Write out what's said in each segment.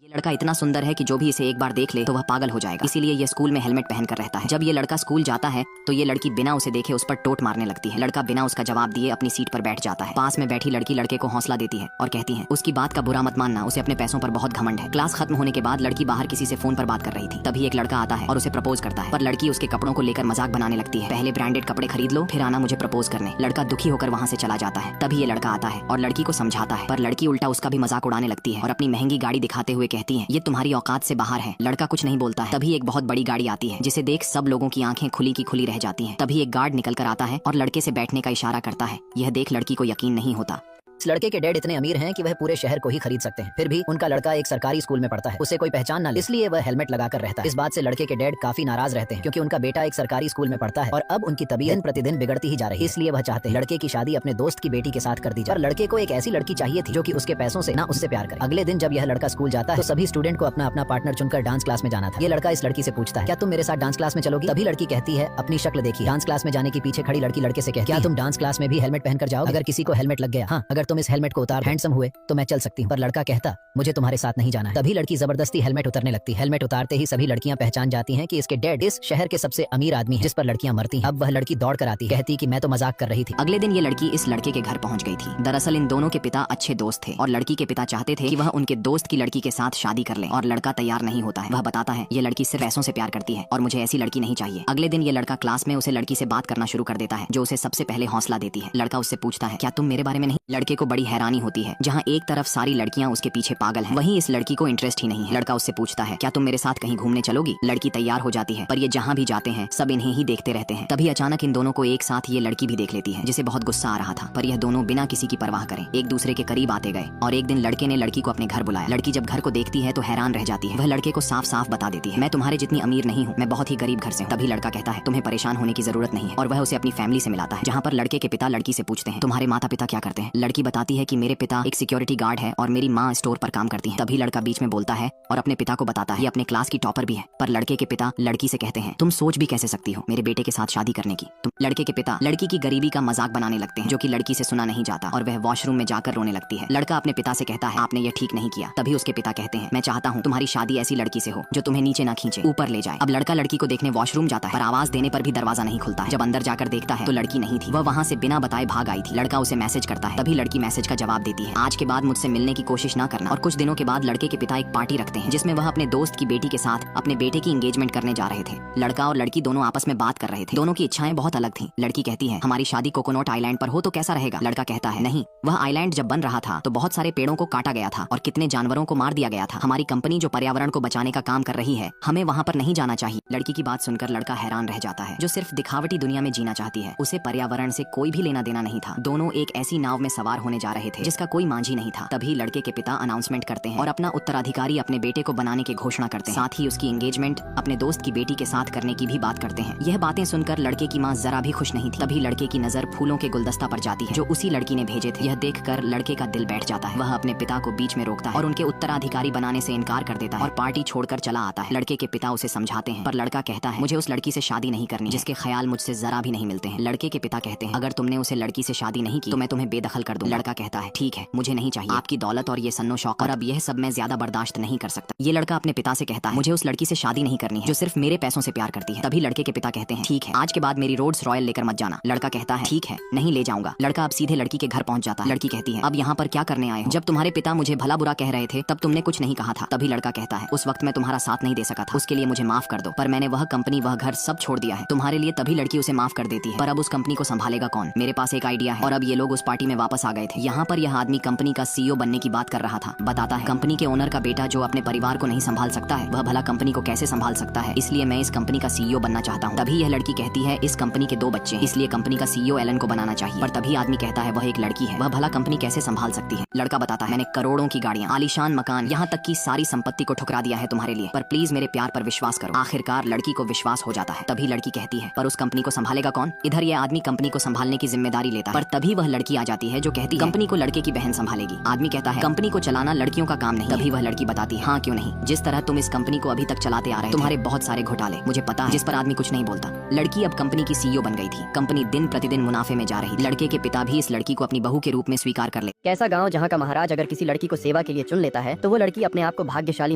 ये लड़का इतना सुंदर है कि जो भी इसे एक बार देख ले तो वह पागल हो जाएगा, इसीलिए ये स्कूल में हेलमेट पहन कर रहता है। जब ये लड़का स्कूल जाता है तो ये लड़की बिना उसे देखे उस पर टोट मारने लगती है। लड़का बिना उसका जवाब दिए अपनी सीट पर बैठ जाता है। पास में बैठी लड़की लड़के को हौसला देती है और कहती है उसकी बात का बुरा मत मानना, उसे अपने पैसों पर बहुत घमंड है। क्लास खत्म होने के बाद लड़की बाहर किसी से फोन पर बात कर रही थी, तभी एक लड़का आता है और उसे प्रपोज करता है, पर लड़की उसके कपड़ों को लेकर मजाक बनाने लगती है। पहले ब्रांडेड कपड़े खरीद लो फिर आना मुझे प्रपोज करने। लड़का दुखी होकर वहाँ से चला जाता है। तभी ये लड़का आता है और लड़की को समझाता है, पर लड़की उल्टा उसका भी मजाक उड़ाने लगती है और अपनी महंगी गाड़ी दिखाते हुए कहती है ये तुम्हारी औकात से बाहर है। लड़का कुछ नहीं बोलता है। तभी एक बहुत बड़ी गाड़ी आती है जिसे देख सब लोगों की आंखें खुली की खुली रह जाती हैं। तभी एक गार्ड निकल कर आता है और लड़के से बैठने का इशारा करता है। यह देख लड़की को यकीन नहीं होता। इस लड़के के डैड इतने अमीर हैं कि वह पूरे शहर को ही खरीद सकते हैं, फिर भी उनका लड़का एक सरकारी स्कूल में पढ़ता है, उसे कोई पहचान ना ले, इसलिए वह हेलमेट लगाकर रहता है। इस बात से लड़के के डैड काफी नाराज रहते हैं क्योंकि उनका बेटा एक सरकारी स्कूल में पढ़ता है और अब उनकी तबीयत प्रतिदिन बिगड़ती ही जा रही है। इसलिए वह चाहते हैं लड़के की शादी अपने दोस्त की बेटी के साथ कर दी जाए। लड़के को एक ऐसी लड़की चाहिए थी जो कि उसके पैसों से ना उससे प्यार करे। अगले दिन जब यह लड़का स्कूल जाता है तो सभी स्टूडेंट को अपना अपना पार्टनर चुनकर डांस क्लास में जाना था। ये लड़का इस लड़की से पूछता है क्या तुम मेरे साथ डांस क्लास में चलोगी? तभी लड़की कहती है अपनी शक्ल देखी। डांस क्लास में जाने के पीछे खड़ी लड़की लड़के से कहती है क्या तुम डांस क्लास में भी हेलमेट पहनकर जाओ? अगर किसी को हेलमेट लग गया, हाँ अगर तुम इस हेलमेट को उतार हैंडसम हुए तो मैं चल सकती हूँ। पर लड़का कहता मुझे तुम्हारे साथ नहीं जाना है। तभी लड़की जबरदस्ती हेलमेट उतरने लगती। हेलमेट उतारते ही सभी लड़कियां पहचान जाती हैं कि इसके डैड इस शहर के सबसे अमीर आदमी हैं, जिस पर लड़कियां मरती हैं। अब वह लड़की दौड़ कर आती, कहती कि मैं तो मजाक कर रही थी। अगले दिन ये लड़की इस लड़के के घर पहुंच गई थी। दरअसल इन दोनों के पिता अच्छे दोस्त थे और लड़की के पिता चाहते थे कि वह उनके दोस्त की लड़की के साथ शादी कर ले और लड़का तैयार नहीं होता है। वह बताता है ये लड़की सिर्फ पैसों से प्यार करती है और मुझे ऐसी लड़की नहीं चाहिए। अगले दिन ये लड़का क्लास में उसे लड़की से बात करना शुरू कर देता है जो उसे सबसे पहले हौसला देती है। लड़का उससे पूछता है क्या तुम मेरे बारे में नहीं? लड़के को बड़ी हैरानी होती है, जहाँ एक तरफ सारी लड़कियां उसके पीछे पागल हैं, वहीं इस लड़की को इंटरेस्ट ही नहीं है। लड़का उससे पूछता है क्या तुम मेरे साथ कहीं घूमने चलोगी? लड़की तैयार हो जाती है, पर ये जहाँ भी जाते हैं सब इन्हें ही देखते रहते हैं। तभी अचानक इन दोनों को एक साथ ये लड़की भी देख लेती है, जिसे बहुत गुस्सा आ रहा था, पर यह दोनों बिना किसी की परवाह करें एक दूसरे के करीब आते गए। और एक दिन लड़के ने लड़की को अपने घर बुलाया। लड़की जब घर को देखती है तो हैरान रह जाती है। वह लड़के को साफ साफ बता देती है मैं तुम्हारे जितनी अमीर नहीं हूँ, मैं बहुत ही गरीब घर से हूँ। तभी लड़का कहता है तुम्हें परेशान होने की जरूरत नहीं है और वह उसे अपनी फैमिली से मिलाता है, जहाँ पर लड़के के पिता लड़की से पूछते हैं तुम्हारे माता पिता क्या करते हैं? लड़की बताती है कि मेरे पिता एक सिक्योरिटी गार्ड है और मेरी माँ स्टोर पर काम करती है। तभी लड़का बीच में बोलता है और अपने पिता को बताता है ये अपने क्लास की टॉपर भी है। पर लड़के के पिता लड़की से कहते हैं तुम सोच भी कैसे सकती हो मेरे बेटे के साथ शादी करने की? तुम लड़के के पिता लड़की की गरीबी का मजाक बनाने लगते हैं जो कि लड़की से सुना नहीं जाता और वह वॉशरूम में जाकर रोने लगती है। लड़का अपने पिता से कहता है आपने ये ठीक नहीं किया। तभी उसके पिता कहते हैं मैं चाहता हूँ तुम्हारी शादी ऐसी लड़की से हो जो तुम्हें नीचे ना खींचे ऊपर ले जाए। अब लड़का लड़की को देखने वॉशरूम जाता है, पर आवाज देने पर भी दरवाजा नहीं खुलता है। जब अंदर जाकर देखता है तो लड़की नहीं थी, वह वहाँ से बिना बताए भाग आई थी। लड़का उसे मैसेज करता है, तभी लड़की मैसेज का जवाब देती है आज के बाद मुझसे मिलने की कोशिश ना करना। और कुछ दिनों के बाद लड़के के पिता एक पार्टी रखते हैं जिसमें वह अपने दोस्त की बेटी के साथ अपने बेटे की एंगेजमेंट करने जा रहे थे। लड़का और लड़की दोनों आपस में बात कर रहे थे। दोनों की इच्छाएं बहुत अलग थीं। लड़की कहती है हमारी शादी कोकोनट आइलैंड पर हो तो कैसा रहेगा? लड़का कहता है नहीं, वह आइलैंड जब बन रहा था तो बहुत सारे पेड़ों को काटा गया था और कितने जानवरों को मार दिया गया था। हमारी कंपनी जो पर्यावरण को बचाने का काम कर रही है, हमें वहाँ पर नहीं जाना चाहिए। लड़की की बात सुनकर लड़का हैरान रह जाता है, जो सिर्फ दिखावटी दुनिया में जीना चाहती है, उसे पर्यावरण से कोई भी लेना देना नहीं था। दोनों एक ऐसी नाव में सवार होने जा रहे थे जिसका कोई मांझी नहीं था। तभी लड़के के पिता अनाउंसमेंट करते हैं और अपना उत्तराधिकारी अपने बेटे को बनाने की घोषणा करते हैं। साथ ही उसकी एंगेजमेंट अपने दोस्त की बेटी के साथ करने की भी बात करते हैं। यह बातें सुनकर लड़के की माँ जरा भी खुश नहीं थी। तभी लड़के की नजर फूलों के गुलदस्ता पर जाती है जो उसी लड़की ने भेजे थे। यह देखकर लड़के का दिल बैठ जाता है। वह अपने पिता को बीच में रोकता है और उनके उत्तराधिकारी बनाने से इनकार कर देता है और पार्टी छोड़कर चला आता है। लड़के के पिता उसे समझाते हैं, पर लड़का कहता है मुझे उस लड़की से शादी नहीं करनी जिसके ख्याल मुझसे जरा भी नहीं मिलते हैं। लड़के के पिता कहते हैं अगर तुमने उसे लड़की से शादी नहीं की तो मैं तुम्हें बेदखल कर दूं। लड़का कहता है ठीक है, मुझे नहीं चाहिए आपकी दौलत और ये सन्नो शौक, और अब यह सब मैं ज्यादा बर्दाश्त नहीं कर सकता। ये लड़का अपने पिता से कहता है मुझे उस लड़की से शादी नहीं करनी है जो सिर्फ मेरे पैसों से प्यार करती है। तभी लड़के के पिता कहते हैं ठीक है, आज के बाद मेरी रोल्स रॉयल लेकर मत जाना। लड़का कहता है ठीक है, नहीं ले जाऊंगा। लड़का अब सीधे लड़की के घर पहुंच जाता है। लड़की कहती है अब यहाँ पर क्या करने आए हो? जब तुम्हारे पिता मुझे भला बुरा कह रहे थे तब तुमने कुछ नहीं कहा था। तभी लड़का कहता है उस वक्त मैं तुम्हारा साथ नहीं दे सका था, उसके लिए मुझे माफ कर दो, पर मैंने वह कंपनी वह घर सब छोड़ दिया है तुम्हारे लिए। तभी लड़की उसे माफ कर देती है, पर अब उस कंपनी को संभालेगा कौन? मेरे पास एक आइडिया है। और अब ये लोग उस पार्टी में वापस आ गए थे। यहाँ पर यह आदमी कंपनी का सीईओ बनने की बात कर रहा था। बताता है कंपनी के ओनर का बेटा जो अपने परिवार को नहीं संभाल सकता है, वह भला कंपनी को कैसे संभाल सकता है, इसलिए मैं इस कंपनी का सीईओ बनना चाहता हूँ। तभी यह लड़की कहती है इस कंपनी के 2 बच्चे हैं, इसलिए कंपनी का सीईओ एलन को बनाना चाहिए। पर तभी आदमी कहता है वह एक लड़की है, वह भला कंपनी कैसे संभाल सकती है? लड़का बताता है मैंने करोड़ों की गाड़ियाँ, आलीशान मकान, यहाँ तक की सारी संपत्ति को ठुकरा दिया है तुम्हारे लिए, पर प्लीज मेरे प्यार पर विश्वास करो। आखिरकार लड़की को विश्वास हो जाता है। तभी लड़की कहती है पर उस कंपनी को संभालेगा कौन? इधर यह आदमी कंपनी को संभालने की जिम्मेदारी लेता है, पर तभी वह लड़की आ जाती है जो कहती कहती है कंपनी को लड़के की बहन संभालेगी। आदमी कहता है कंपनी को चलाना लड़कियों का काम नहीं। तभी वह लड़की बताती है हाँ क्यों नहीं, जिस तरह तुम इस कंपनी को अभी तक चलाते आ रहे हो, तुम्हारे बहुत सारे घोटाले मुझे पता है, जिस पर आदमी कुछ नहीं बोलता। लड़की अब कंपनी की सीईओ बन गई थी। कंपनी दिन प्रतिदिन मुनाफे में जा रही थी। लड़के के पिता भी इस लड़की को अपनी बहू के रूप में स्वीकार कर ले। कैसा गांव जहाँ का महाराज अगर किसी लड़की को सेवा के लिए चुन लेता है तो वो लड़की अपने आप को भाग्यशाली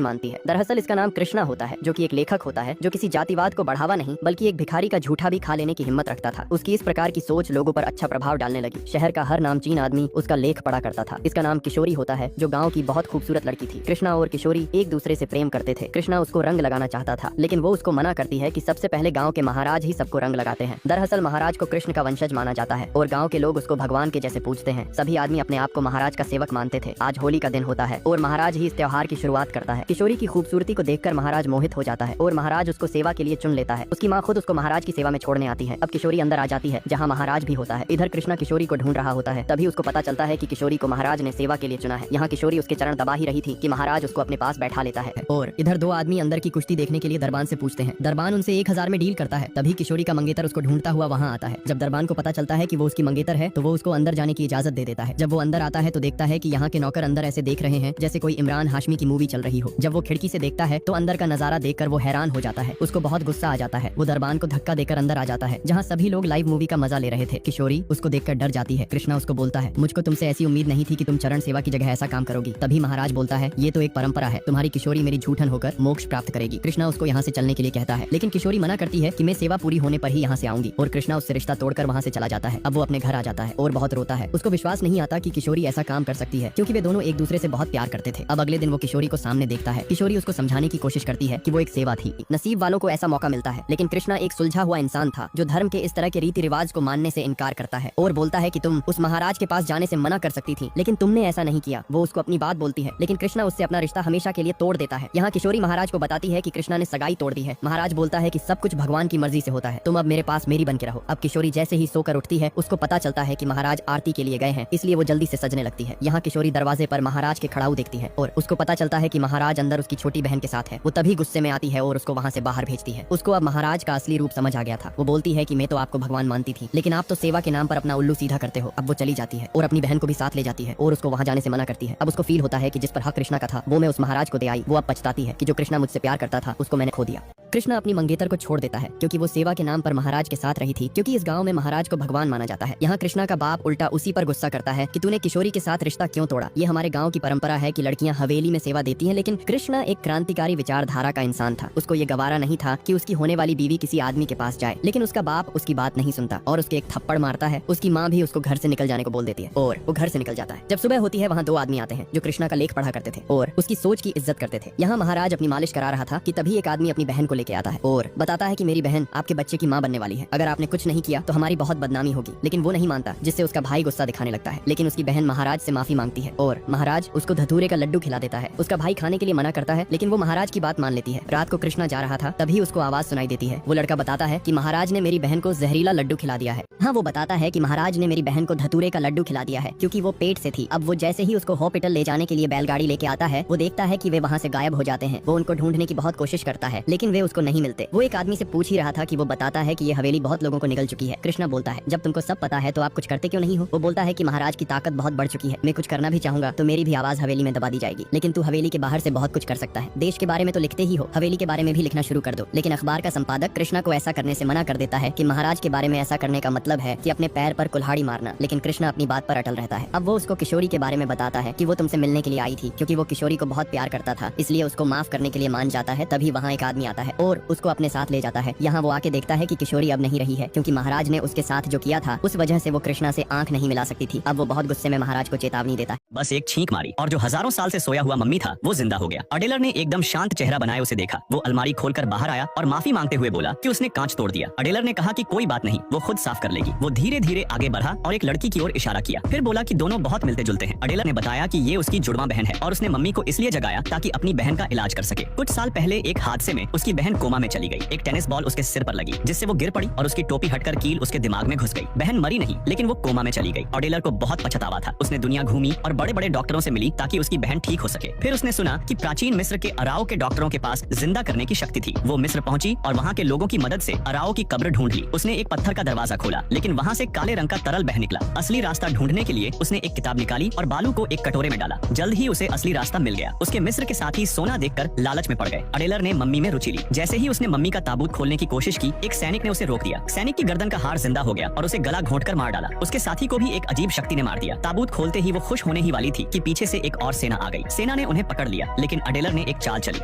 मानती है। दरअसल इसका नाम कृष्णा होता है, जो कि एक लेखक होता है जो किसी जातिवाद को बढ़ावा नहीं बल्कि एक भिखारी का झूठा भी खा लेने की हिम्मत रखता था। उसकी इस प्रकार की सोच लोगों पर अच्छा प्रभाव डालने लगी। शहर का हर नामचीन आदमी उसका लेख पढ़ा करता था। इसका नाम किशोरी होता है, जो गाँव की बहुत खूबसूरत लड़की थी। कृष्णा और किशोरी एक दूसरे से प्रेम करते थे। कृष्णा उसको रंग लगाना चाहता था, लेकिन वो उसको मना करती है कि सबसे पहले गाँव के महाराज ही सबको रंग लगाते हैं। दरअसल महाराज को कृष्ण का वंशज माना जाता है और गाँव के लोग उसको भगवान के जैसे पूजते हैं। सभी आदमी अपने आप को महाराज का सेवक मानते थे। आज होली का दिन होता है और महाराज ही इस त्योहार की शुरुआत करता है। किशोरी की खूबसूरती को देखकर महाराज मोहित हो जाता है और महाराज उसको सेवा के लिए चुन लेता है। उसकी माँ खुद उसको महाराज की सेवा में छोड़ने आती है। अब किशोरी अंदर आ जाती है जहाँ महाराज भी होता है। इधर कृष्णा किशोरी को ढूंढ रहा होता है। तभी उसको पता चलता है कि किशोरी को महाराज ने सेवा के लिए चुना है। यहाँ किशोरी उसके चरण दबा ही रही थी कि महाराज उसको अपने पास बैठा लेता है। और इधर दो आदमी अंदर की कुश्ती देखने के लिए दरबान से पूछते हैं। दरबान उनसे 1000 में डील करता है। तभी किशोरी का मंगेतर उसको ढूंढता हुआ वहाँ आता है। जब दरबान को पता चलता है कि वो उसकी मंगेतर है तो वो उसको अंदर जाने की इजाजत दे देता है। जब वो अंदर आता है तो देखता है कि यहाँ के नौकर अंदर ऐसे देख रहे हैं जैसे कोई इमरान हाशमी की मूवी चल रही हो। जब वो खिड़की से देखता है तो अंदर का नजारा देखकर वो हैरान हो जाता है। उसको बहुत गुस्सा आ जाता है। वो दरबान को धक्का देकर अंदर आ जाता है जहाँ सभी लोग लाइव मूवी का मजा ले रहे थे। किशोरी उसको देखकर डर जाती है। कृष्णा उसको बोलता है मुझको तुमसे ऐसी उम्मीद नहीं थी कि तुम चरण सेवा की जगह ऐसा काम करोगी। तभी महाराज बोलता है ये तो एक परंपरा है, तुम्हारी किशोरी मेरी झूठन होकर मोक्ष प्राप्त करेगी। कृष्णा उसको यहाँ से चलने के लिए कहता है, लेकिन किशोरी मना करती है कि मैं सेवा पूरी होने पर ही यहाँ से आऊंगी। और कृष्णा उससे रिश्ता तोड़कर वहाँ से चला जाता है। अब वो अपने घर आ जाता है और बहुत रोता है। उसको विश्वास नहीं आता कि किशोरी ऐसा काम कर सकती है, क्योंकि वे दोनों एक दूसरे से बहुत प्यार करते थे। अब अगले दिन वो किशोरी को सामने देखता है। किशोरी उसको समझाने की कोशिश करती है कि वो एक सेवा थी, नसीब वालों को ऐसा मौका मिलता है। लेकिन कृष्णा एक सुलझा हुआ इंसान था जो धर्म के इस तरह के रीति रिवाज को मानने से इनकार करता है और बोलता है कि तुम उस महाराज के पास जाने से मना कर सकती थी, लेकिन तुमने ऐसा नहीं किया। वो उसको अपनी बात बोलती है, लेकिन कृष्णा उससे अपना रिश्ता हमेशा के लिए तोड़ देता है। यहाँ किशोरी महाराज को बताती है कि कृष्णा ने सगाई तोड़ दी है। महाराज बोलता है कि सब कुछ भगवान की मर्जी से होता है, तुम अब मेरे पास मेरी बन के रहो। अब किशोरी जैसे ही सोकर उठती है उसको पता चलता है कि महाराज आरती के लिए गए हैं, इसलिए वो जल्दी से सजने लगती है। यहाँ किशोरी दरवाजे पर महाराज के खड़ाऊ देखती है और उसको पता चलता है कि महाराज अंदर उसकी छोटी बहन के साथ है। वो तभी गुस्से में आती है और उसको वहाँ से बाहर भेजती है। उसको अब महाराज का असली रूप समझ आ गया था। वो बोलती है कि मैं तो आपको भगवान मानती थी, लेकिन आप तो सेवा के नाम पर अपना उल्लू सीधा करते हो। अब वो चली जाती है और अपनी बहन को भी साथ ले जाती है और उसको वहाँ जाने से मना करती है। अब उसको फील होता है कि जिस पर हक कृष्णा का था वो मैं उस महाराज को दे आई। वो अब पछताती है कि जो कृष्णा मुझसे प्यार करता था उसको मैंने खो दिया। कृष्णा अपनी मंगेतर को छोड़ देता है क्योंकि वो सेवा के नाम पर महाराज के साथ रही थी, क्योंकि इस गांव में महाराज को भगवान माना जाता है। यहाँ कृष्णा का बाप उल्टा उसी पर गुस्सा करता है कि तूने किशोरी के साथ रिश्ता क्यों तोड़ा। ये हमारे गांव की परंपरा है कि लड़कियां हवेली में सेवा देती हैं, लेकिन कृष्णा एक क्रांतिकारी विचारधारा का इंसान था। उसको ये गवारा नहीं था कि उसकी होने वाली बीवी किसी आदमी के पास जाए, लेकिन उसका बाप उसकी बात नहीं सुनता और उसके एक थप्पड़ मारता है। उसकी माँ भी उसको घर से निकल जाने को बोल देती है और वो घर से निकल जाता है। जब सुबह होती है वहाँ दो आदमी आते हैं जो कृष्णा का लेख पढ़ा करते थे और उसकी सोच की इज्जत करते थे। यहाँ महाराज अपनी मालिश करा रहा था कि तभी एक आदमी अपनी बहन को लेके आता है और बताता है कि मेरी बहन आपके बच्चे की माँ बनने वाली है, अगर आपने कुछ नहीं किया तो हमारी बहुत बदनामी होगी। लेकिन वो नहीं मानता, जिससे उसका भाई गुस्सा दिखाने लगता है। लेकिन उसकी बहन महाराज से माफी मांगती है और महाराज उसको धतूरे का लड्डू खिला देता है। उसका भाई खाने के लिए मना करता है, लेकिन वो महाराज की बात मान लेती है। रात को कृष्णा जा रहा था तभी उसको आवाज सुनाई देती है। वो लड़का बताता है कि महाराज ने मेरी बहन को जहरीला लड्डू खिला दिया है। हाँ, वो बताता है कि महाराज ने मेरी बहन को धतूरे का लड्डू खिला दिया है क्योंकि वो पेट से थी। अब वो जैसे ही उसको हॉस्पिटल ले जाने के लिए बैलगाड़ी लेके आता है, वो देखता है कि वे वहाँ से गायब हो जाते हैं। वो उनको ढूंढने की बहुत कोशिश करता है, लेकिन वे उसको नहीं मिलते। वो एक आदमी से पूछ ही रहा था कि वो बताता है कि ये हवेली बहुत लोगों को निकल चुकी है। कृष्णा बोलता है जब तुमको सब पता है तो आप कुछ करते क्यों नहीं हो। वो बोलता है कि महाराज की ताकत बहुत बढ़ चुकी है, मैं कुछ करना भी चाहूंगा तो मेरी भी आवाज हवेली में दबा दी जाएगी, लेकिन तू हवेली के बाहर से बहुत कुछ कर सकता है। देश के बारे में तो लिखते ही हो, हवेली के बारे में भी लिखना शुरू कर दो। लेकिन अखबार का संपादक कृष्णा को ऐसा करने से मना कर देता है कि महाराज के बारे में ऐसा करने का मतलब है कि अपने पैर पर कुल्हाड़ी मारना। लेकिन कृष्णा अपनी बात पर अटल रहता है। अब वो उसको किशोरी के बारे में बताता है कि वो तुमसे मिलने के लिए आई थी क्योंकि वो किशोरी को बहुत प्यार करता था, इसलिए उसको माफ करने के लिए मान जाता है। तभी वहाँ एक आदमी आता है और उसको अपने साथ ले जाता है। यहाँ वो आके देखता है कि किशोरी अब नहीं रही है क्योंकि महाराज ने उसके साथ जो किया था उस वजह से वो कृष्णा से आंख नहीं मिला सकती थी। अब वो बहुत गुस्से में महाराज को चेतावनी देता है। बस एक छींक मारी और जो हजारों साल से सोया हुआ मम्मी था वो जिंदा हो गया। अडेलर ने एकदम शांत चेहरा बनाए उसे देखा। वो अलमारी खोलकर बाहर आया और माफी मांगते हुए बोला कि उसने कांच तोड़ दिया। अडेलर ने कहा कि कोई बात नहीं, वो खुद साफ कर लेगी। वो धीरे धीरे आगे बढ़ा और एक लड़की की ओर इशारा किया, फिर बोला कि दोनों बहुत मिलते जुलते हैं। अडेलर ने बताया कि ये उसकी जुड़वा बहन है और उसने मम्मी को इसलिए जगाया ताकि अपनी बहन का इलाज कर सके। कुछ साल पहले एक हादसे में उसकी बहन बहन कोमा में चली गई। एक टेनिस बॉल उसके सिर पर लगी जिससे वो गिर पड़ी और उसकी टोपी हटकर कील उसके दिमाग में घुस गई। बहन मरी नहीं लेकिन वो कोमा में चली गई। ऑडेलर को बहुत पछतावा था। उसने दुनिया घूमी और बड़े बड़े डॉक्टरों से मिली ताकि उसकी बहन ठीक हो सके। फिर उसने सुना कि प्राचीन मिस्र के अराओ के डॉक्टरों के पास जिंदा करने की शक्ति थी। वो मिस्र पहुंची और वहाँ के लोगों की मदद से अराओ की कब्र ढूंढ ली। उसने एक पत्थर का दरवाजा खोला लेकिन वहाँ से काले रंग का तरल बह निकला। असली रास्ता ढूंढने के लिए उसने एक किताब निकाली और बालू को एक कटोरे में डाला। जल्द ही उसे असली रास्ता मिल गया। उसके मिस्र के साथ ही सोना देखकर लालच में पड़ गए। अडेलर ने मम्मी में रुचि ली। जैसे ही उसने मम्मी का ताबूत खोलने की कोशिश की, एक सैनिक ने उसे रोक दिया। सैनिक की गर्दन का हार जिंदा हो गया और उसे गला घोंटकर मार डाला। उसके साथी को भी एक अजीब शक्ति ने मार दिया। ताबूत खोलते ही वो खुश होने ही वाली थी कि पीछे से एक और सेना आ गई। सेना ने उन्हें पकड़ लिया लेकिन अडेलर ने एक चाल चली।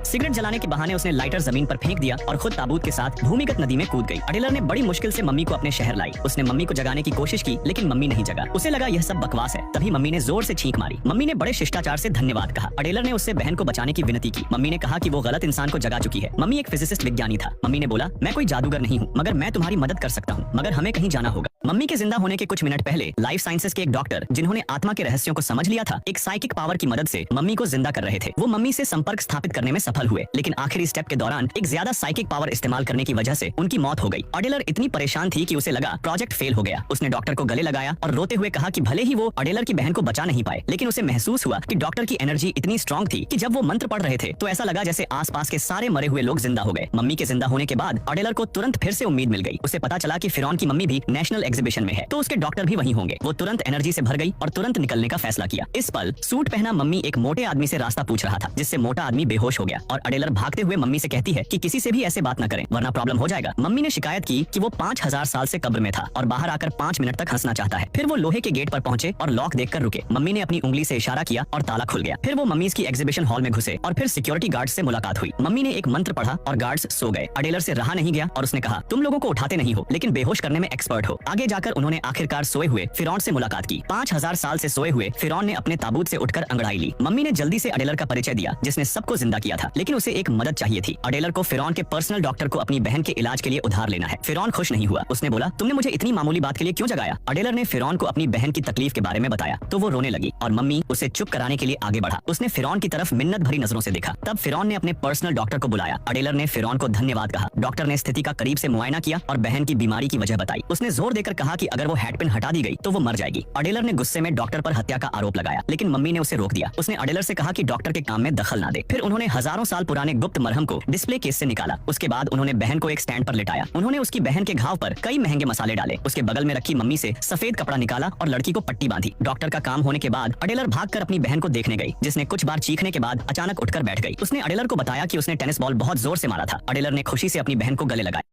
सिगरेट जलाने के बहाने उसने लाइटर जमीन पर फेंक दिया और खुद ताबूत के साथ भूमिगत नदी में कूद गई। अडेलर ने बड़ी मुश्किल से मम्मी को अपने शहर लाई। उसने मम्मी को जगाने की कोशिश की लेकिन मम्मी नहीं जगा। उसे लगा यह सब बकवास है। तभी मम्मी ने जोर से छींक मारी। मम्मी ने बड़े शिष्टाचार से धन्यवाद कहा। अडेलर ने उससे बहन को बचाने की विनती की। मम्मी ने कहा कि वो गलत इंसान को जगा चुकी है। मम्मी एक फिजिसिस्ट विज्ञानी था। मम्मी ने बोला, मैं कोई जादूगर नहीं हूँ मगर मैं तुम्हारी मदद कर सकता हूँ, मगर हमें कहीं जाना होगा। मम्मी के जिंदा होने के कुछ मिनट पहले लाइफ साइंसेस के एक डॉक्टर जिन्होंने आत्मा के रहस्यों को समझ लिया था, एक साइकिक पावर की मदद से मम्मी को जिंदा कर रहे थे। वो मम्मी से संपर्क स्थापित करने में सफल हुए लेकिन आखिरी स्टेप के दौरान एक ज्यादा साइकिक पावर इस्तेमाल करने की वजह से उनकी मौत हो गई। अडेलर इतनी परेशान थी कि उसे लगा प्रोजेक्ट फेल हो गया। उसने डॉक्टर को गले लगाया और रोते हुए कहा कि भले ही वो अडेलर की बहन को बचा नहीं पाए लेकिन उसे महसूस हुआ कि डॉक्टर की एनर्जी इतनी स्ट्रांग थी कि जब वो मंत्र पढ़ रहे थे तो ऐसा लगा जैसे आसपास के सारे मरे हुए लोग जिंदा हो गए। मम्मी के जिंदा होने के बाद अडेलर को तुरंत फिर से उम्मीद मिल गई। उसे पता चला कि फिरौन की मम्मी भी नेशनल एग्जीबिशन में है तो उसके डॉक्टर भी वहीं होंगे। वो तुरंत एनर्जी से भर गई और तुरंत निकलने का फैसला किया। इस पल सूट पहना मम्मी एक मोटे आदमी से रास्ता पूछ रहा था जिससे मोटा आदमी बेहोश हो गया और अडेलर भागते हुए मम्मी से कहती है कि किसी से भी ऐसे बात न करें वरना प्रॉब्लम हो जाएगा। मम्मी ने शिकायत की कि वो 5000 साल से कब्र में था और बाहर आकर 5 मिनट तक हंसना चाहता है। फिर वो लोहे के गेट पर पहुंचे और लॉक देखकर रुके। मम्मी ने अपनी उंगली से इशारा किया और ताला खुल गया। फिर वो मम्मीज की एग्जीबिशन हॉल में घुसे और फिर सिक्योरिटी गार्ड्स से मुलाकात हुई। मम्मी ने एक मंत्र पढ़ा और गार्ड्स सो गए। अडेलर से रहा नहीं गया और उसने कहा, तुम लोगों को उठाते नहीं हो लेकिन बेहोश करने में एक्सपर्ट हो। आगे जाकर उन्होंने आखिरकार सोए हुए फिरौन से मुलाकात की। 5000 साल से सोए हुए फिरौन ने अपने ताबूत से उठकर अंगड़ाई ली। मम्मी ने जल्दी से अडेलर का परिचय दिया जिसने सबको जिंदा किया था लेकिन उसे एक मदद चाहिए थी। अडेलर को फिरौन के पर्सनल डॉक्टर को अपनी बहन के इलाज के लिए उधार लेना है। फिरौन खुश नहीं हुआ। उसने बोला, तुमने मुझे इतनी मामूली बात के लिए क्यों जगाया? अडेलर ने फिरौन को अपनी बहन की तकलीफ के बारे में बताया तो वो रोने लगी और मम्मी उसे चुप कराने के लिए आगे बढ़ा। उसने फिरौन की तरफ मिन्नत भरी नजरों से देखा। तब फिरौन ने अपने पर्सनल डॉक्टर को बुलाया। अडेलर ने फिरौन को धन्यवाद कहा। डॉक्टर ने स्थिति का करीब से मुआयना किया और बहन की बीमारी की वजह बताई। उसने जोर देकर कहा कि अगर वो हेडपिन हटा दी गई तो वो मर जाएगी। अडेलर ने गुस्से में डॉक्टर पर हत्या का आरोप लगाया लेकिन मम्मी ने उसे रोक दिया। उसने अडेलर से कहा कि डॉक्टर के काम में दखल ना दे। फिर उन्होंने हजारों साल पुराने गुप्त मरहम को डिस्प्ले केस से निकाला। उसके बाद उन्होंने बहन को एक स्टैंड पर लिटाया। उन्होंने उसकी बहन के घाव पर कई महंगे मसाले डाले। उसके बगल में रखी मम्मी से सफेद कपड़ा निकाला और लड़की को पट्टी बांधी। डॉक्टर का काम होने के बाद अडेलर भागकर अपनी बहन को देखने गई जिसने कुछ बार चीखने के बाद अचानक उठकर बैठ गई। उसने अडेलर को बताया कि उसने टेनिस बॉल बहुत जोर से मारा था। अडेलर ने खुशी से अपनी बहन को गले लगाया।